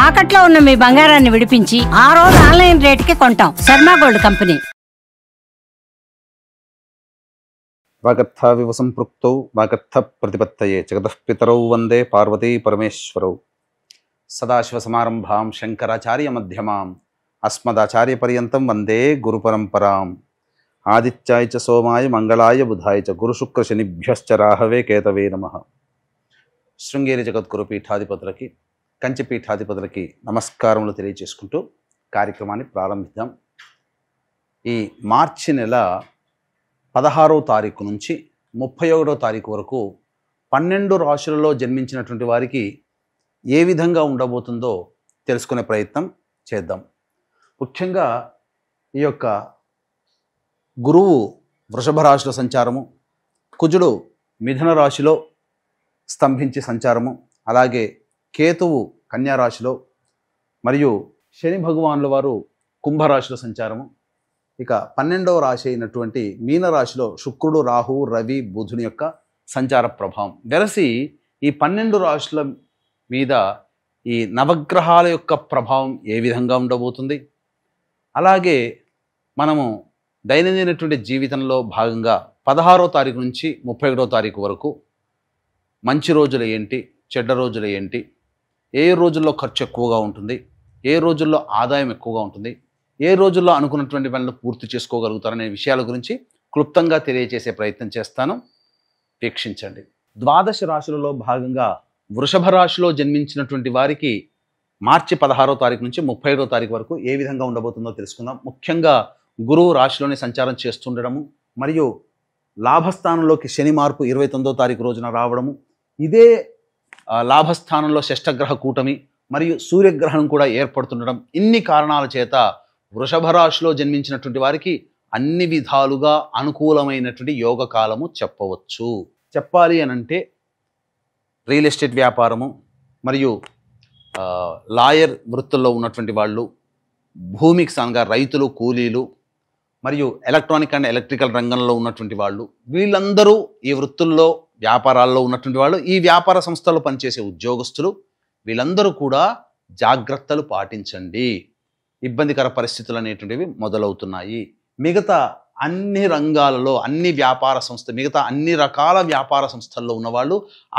తాకట్లో ఉన్న మీ బంగారాన్ని విడిపించి ఆ రోజు ఆన్లైన్ రేటుకి కొంటాం. Sharma gold company. వాగర్థావివ సంపృక్తౌ వాగర్థ ప్రతిపత్తయే జగతః పితరౌ వందే పార్వతీ పరమేశ్వరౌ. సదాశివసమారంభాం శంకరాచార్య మధ్యమాం అస్మదాచార్య పర్యంతం వందే గురు పరంపరాం. ఆదిత్యాయ చ సోమాయ మంగళాయ బుధాయ చ గురుశుక్ర శనిభ్యశ్చ రాహవే కేతవే నమః. శృంగేరి జగద్గురు పీఠాధిపతులకి, కంచి పీఠాధిపతులకి నమస్కారములు తెలియజేసుకుంటూ కార్యక్రమాన్ని ప్రారంభిద్దాం. ఈ మార్చి నెల 16వ తారీఖు నుంచి 31వ తారీఖు వరకు 12 రాశులలో జన్మించినటువంటి వారికి ఏ విధంగా ఉండబోతుందో తెలుసుకునే ప్రయత్నం చేద్దాం. ముఖ్యంగా ఈ యొక్క గురువు వృషభ రాశిలో సంచారము, కుజుడు మిథున రాశిలో స్తంభించి సంచారము, అలాగే కేతువు కన్యా రాశిలో, మరియు శని భగవానుల వారు కుంభరాశిలో సంచారము. ఇక 12వ రాశి అయినటువంటి మీనరాశిలో శుక్రుడు, రాహువు, రవి, బుధుని యొక్క సంచార ప్రభావం వెరసి ఈ 12 రాశుల మీద ఈ నవగ్రహాల యొక్క ప్రభావం ఏ విధంగా ఉండబోతుంది, అలాగే మనము దైనందినటువంటి జీవితంలో భాగంగా 16వ తారీఖు నుంచి 31వ తారీఖు వరకు మంచి రోజులు ఏంటి, చెడ్డ రోజులు ఏంటి, ఏ రోజుల్లో ఖర్చు ఎక్కువగా ఉంటుంది, ఏ రోజుల్లో ఆదాయం ఎక్కువగా ఉంటుంది, ఏ రోజుల్లో అనుకున్నటువంటి పనులు పూర్తి చేసుకోగలుగుతారనే విషయాల గురించి క్లుప్తంగా తెలియజేసే ప్రయత్నం చేస్తాను. వీక్షించండి. ద్వాదశ రాశులలో భాగంగా వృషభ రాశిలో జన్మించినటువంటి వారికి మార్చి 16వ తారీఖు నుంచి 31వ తారీఖు వరకు ఏ విధంగా ఉండబోతుందో తెలుసుకుందాం. ముఖ్యంగా గురువు రాశిలోనే సంచారం చేస్తుండడము, మరియు లాభస్థానంలోకి శని మార్పు 29వ తారీఖు రోజున రావడము, ఇదే లాభస్థానంలో షష్టగ్రహ కూటమి మరియు సూర్యగ్రహణం కూడా ఏర్పడుతుండడం, ఇన్ని కారణాల చేత వృషభ రాశిలో జన్మించినటువంటి వారికి అన్ని విధాలుగా అనుకూలమైనటువంటి యోగ కాలము చెప్పవచ్చు. చెప్పాలి అనంటే రియల్ ఎస్టేట్ వ్యాపారము, మరియు లాయర్ వృత్తుల్లో ఉన్నటువంటి వాళ్ళు, భూమికి సంగా రైతులు, కూలీలు, మరియు ఎలక్ట్రానిక్ అండ్ ఎలక్ట్రికల్ రంగంలో ఉన్నటువంటి వాళ్ళు, వీళ్ళందరూ ఈ వృత్తుల్లో వ్యాపారాల్లో ఉన్నటువంటి వాళ్ళు, ఈ వ్యాపార సంస్థల్లో పనిచేసే ఉద్యోగస్తులు, వీళ్ళందరూ కూడా జాగ్రత్తలు పాటించండి. ఇబ్బందికర పరిస్థితులు అనేటువంటివి మొదలవుతున్నాయి. మిగతా అన్ని రంగాలలో, అన్ని వ్యాపార సంస్థ, మిగతా అన్ని రకాల వ్యాపార సంస్థల్లో ఉన్నవాళ్ళు,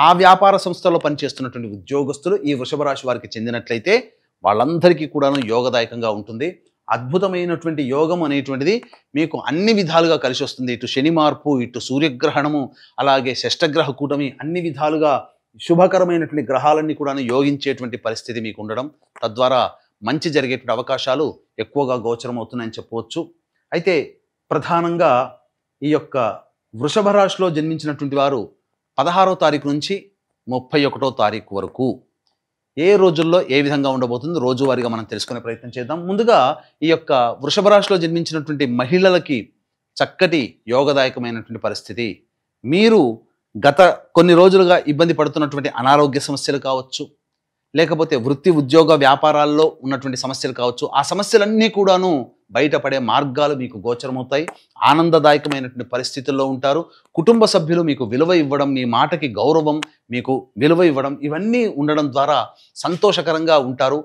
ఆ వ్యాపార సంస్థల్లో పనిచేస్తున్నటువంటి ఉద్యోగస్తులు ఈ వృషభ రాశి వారికి చెందినట్లయితే వాళ్ళందరికీ కూడాను యోగదాయకంగా ఉంటుంది. అద్భుతమైనటువంటి యోగం అనేటువంటిది మీకు అన్ని విధాలుగా కలిసి వస్తుంది. ఇటు శని మార్పు, ఇటు సూర్యగ్రహణము, అలాగే షష్టగ్రహ కూటమి, అన్ని విధాలుగా శుభకరమైనటువంటి గ్రహాలన్నీ కూడా యోగించేటువంటి పరిస్థితి మీకు ఉండడం, తద్వారా మంచి జరిగేటువంటి అవకాశాలు ఎక్కువగా గోచరం అవుతున్నాయని చెప్పవచ్చు. అయితే ప్రధానంగా ఈ యొక్క వృషభ రాశిలో జన్మించినటువంటి వారు 16వ తారీఖు నుంచి 31వ తారీఖు వరకు ఏ రోజుల్లో ఏ విధంగా ఉండబోతుంది రోజువారీగా మనం తెలుసుకునే ప్రయత్నం చేద్దాం. ముందుగా ఈ యొక్క వృషభ రాశిలో జన్మించినటువంటి మహిళలకి చక్కటి యోగదాయకమైనటువంటి పరిస్థితి. మీరు గత కొన్ని రోజులుగా ఇబ్బంది పడుతున్నటువంటి అనారోగ్య సమస్యలు కావచ్చు, లేకపోతే వృత్తి ఉద్యోగ వ్యాపారాల్లో ఉన్నటువంటి సమస్యలు కావచ్చు, ఆ సమస్యలన్నీ కూడాను బయటపడే మార్గాలు మీకు గోచరమవుతాయి. ఆనందదాయకమైనటువంటి పరిస్థితుల్లో ఉంటారు. కుటుంబ సభ్యులు మీకు విలువ ఇవ్వడం, మీ మాటకి గౌరవం, మీకు విలువ ఇవ్వడం, ఇవన్నీ ఉండడం ద్వారా సంతోషకరంగా ఉంటారు.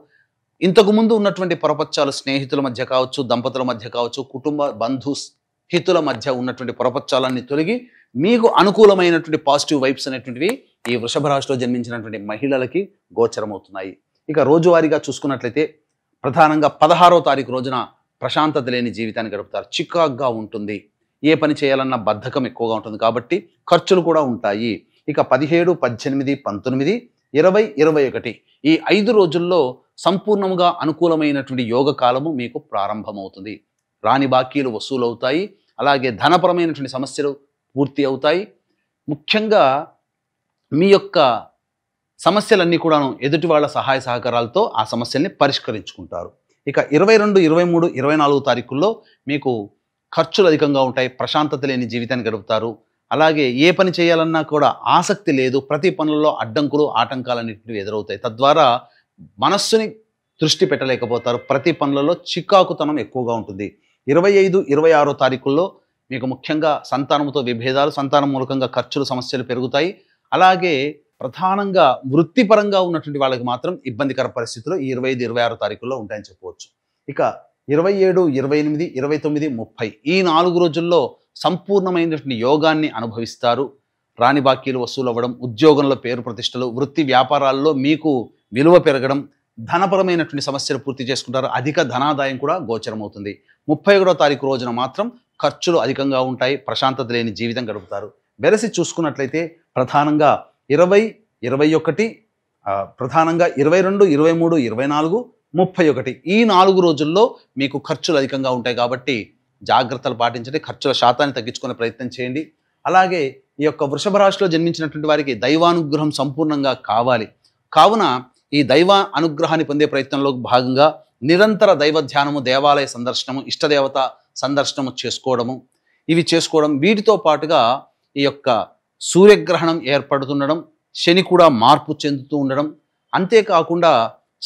ఇంతకుముందు ఉన్నటువంటి పొరపచ్చాలు స్నేహితుల మధ్య కావచ్చు, దంపతుల మధ్య కావచ్చు, కుటుంబ బంధు హితుల మధ్య ఉన్నటువంటి పొరపచ్చాలన్నీ తొలగి మీకు అనుకూలమైనటువంటి పాజిటివ్ వైబ్స్ అనేటువంటివి ఈ వృషభ రాశిలో జన్మించినటువంటి మహిళలకి గోచరమవుతున్నాయి. ఇక రోజువారీగా చూసుకున్నట్లయితే ప్రధానంగా 16వ తారీఖు రోజున ప్రశాంతత లేని జీవితాన్ని గడుపుతారు. చికాగ్గా ఉంటుంది. ఏ పని చేయాలన్నా బద్ధకం ఎక్కువగా ఉంటుంది కాబట్టి ఖర్చులు కూడా ఉంటాయి. ఇక 17, 18, 19, 20, 21 ఈ 5 రోజుల్లో సంపూర్ణంగా అనుకూలమైనటువంటి యోగ కాలము మీకు ప్రారంభమవుతుంది. రాని బాకీలు వసూలవుతాయి. అలాగే ధనపరమైనటువంటి సమస్యలు పూర్తి అవుతాయి. ముఖ్యంగా మీ యొక్క సమస్యలన్నీ కూడాను ఎదుటి వాళ్ళ సహాయ సహకారాలతో ఆ సమస్యల్ని పరిష్కరించుకుంటారు. ఇక 22, 23, 24 తారీఖుల్లో మీకు ఖర్చులు అధికంగా ఉంటాయి. ప్రశాంతత లేని జీవితాన్ని గడుపుతారు. అలాగే ఏ పని చేయాలన్నా కూడా ఆసక్తి లేదు. ప్రతి పనుల్లో అడ్డంకులు, ఆటంకాలన్నింటివి ఎదురవుతాయి. తద్వారా మనస్సుని దృష్టి పెట్టలేకపోతారు. ప్రతి పనులలో చికాకుతనం ఎక్కువగా ఉంటుంది. 25, 26 తారీఖుల్లో మీకు ముఖ్యంగా సంతానంతో విభేదాలు, సంతానం మూలకంగా ఖర్చులు, సమస్యలు పెరుగుతాయి. అలాగే ప్రధానంగా వృత్తిపరంగా ఉన్నటువంటి వాళ్ళకి మాత్రం ఇబ్బందికర పరిస్థితులు ఈ 25, 26 తారీఖుల్లో ఉంటాయని చెప్పవచ్చు. ఇక 27, 28, 29, 30 ఈ 4 రోజుల్లో సంపూర్ణమైనటువంటి యోగాన్ని అనుభవిస్తారు. రాని బాకీలు వసూలు అవ్వడం, ఉద్యోగంలో పేరు ప్రతిష్టలు, వృత్తి వ్యాపారాల్లో మీకు విలువ పెరగడం, ధనపరమైనటువంటి సమస్యలు పూర్తి చేసుకుంటారు. అధిక ధనాదాయం కూడా గోచరమవుతుంది. 31వ తారీఖు రోజున మాత్రం ఖర్చులు అధికంగా ఉంటాయి. ప్రశాంతత లేని జీవితం గడుపుతారు. వెరసి చూసుకున్నట్లయితే ప్రధానంగా 20, 21, ప్రధానంగా 22, 23, 24, 31 ఈ 4 రోజుల్లో మీకు ఖర్చులు అధికంగా ఉంటాయి కాబట్టి జాగ్రత్తలు పాటించండి. ఖర్చుల శాతాన్ని తగ్గించుకునే ప్రయత్నం చేయండి. అలాగే ఈ యొక్క వృషభ రాశిలో జన్మించినటువంటి వారికి దైవానుగ్రహం సంపూర్ణంగా కావాలి. కావున ఈ దైవ అనుగ్రహాన్ని పొందే ప్రయత్నంలో భాగంగా నిరంతర దైవ ధ్యానము, దేవాలయ సందర్శనము, ఇష్టదేవత సందర్శనము చేసుకోవడము, ఇవి చేసుకోవడం, వీటితో పాటుగా ఈ యొక్క సూర్యగ్రహణం ఏర్పడుతుండడం, శని కూడా మార్పు చెందుతూ ఉండడం, అంతేకాకుండా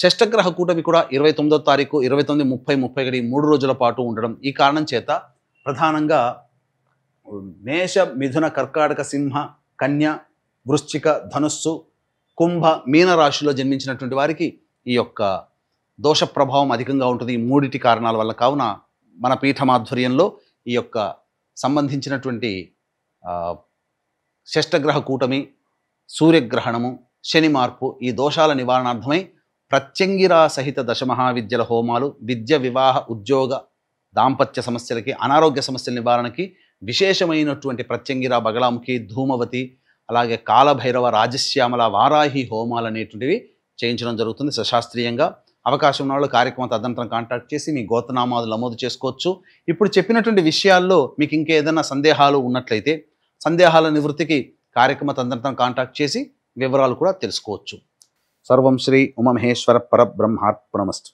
షష్టగ్రహ కూటమి కూడా 29వ తారీఖు, 29, 30, 31 3 రోజుల పాటు ఉండడం. ఈ కారణం చేత ప్రధానంగా మేష, మిథున, కర్కాటక, సింహ, కన్య, వృశ్చిక, ధనుస్సు, కుంభ, మీన రాశిలో జన్మించినటువంటి వారికి ఈ యొక్క దోష ప్రభావం అధికంగా ఉంటుంది ఈ 3 కారణాల వల్ల. కావున మన పీఠమాధ్వర్యంలో ఈ యొక్క సంబంధించినటువంటి షష్టగ్రహ కూటమి, సూర్యగ్రహణము, శని మార్పు ఈ దోషాల నివారణార్థమై ప్రత్యంగిరా సహిత దశమహావిద్యల హోమాలు, విద్య, వివాహ, ఉద్యోగ, దాంపత్య సమస్యలకి, అనారోగ్య సమస్యల నివారణకి విశేషమైనటువంటి ప్రత్యంగిర, బగలాముఖి, ధూమవతి, అలాగే కాలభైరవ, రాజశ్యామల, వారాహి హోమాలు అనేటువంటివి చేయించడం జరుగుతుంది సశాస్త్రీయంగా. అవకాశం ఉన్న వాళ్ళు కార్యక్రమం తదనంతరం కాంటాక్ట్ చేసి మీ గోత్రనామాలు నమోదు చేసుకోవచ్చు. ఇప్పుడు చెప్పినటువంటి విషయాల్లో మీకు ఇంకేదైనా సందేహాలు ఉన్నట్లయితే సందేహాల నివృత్తికి కార్యక్రమ తదనంతరం కాంటాక్ట్ చేసి వివరాలు కూడా తెలుసుకోవచ్చు. సర్వం శ్రీ ఉమామహేశ్వర పరబ్రహ్మార్పణమస్తు.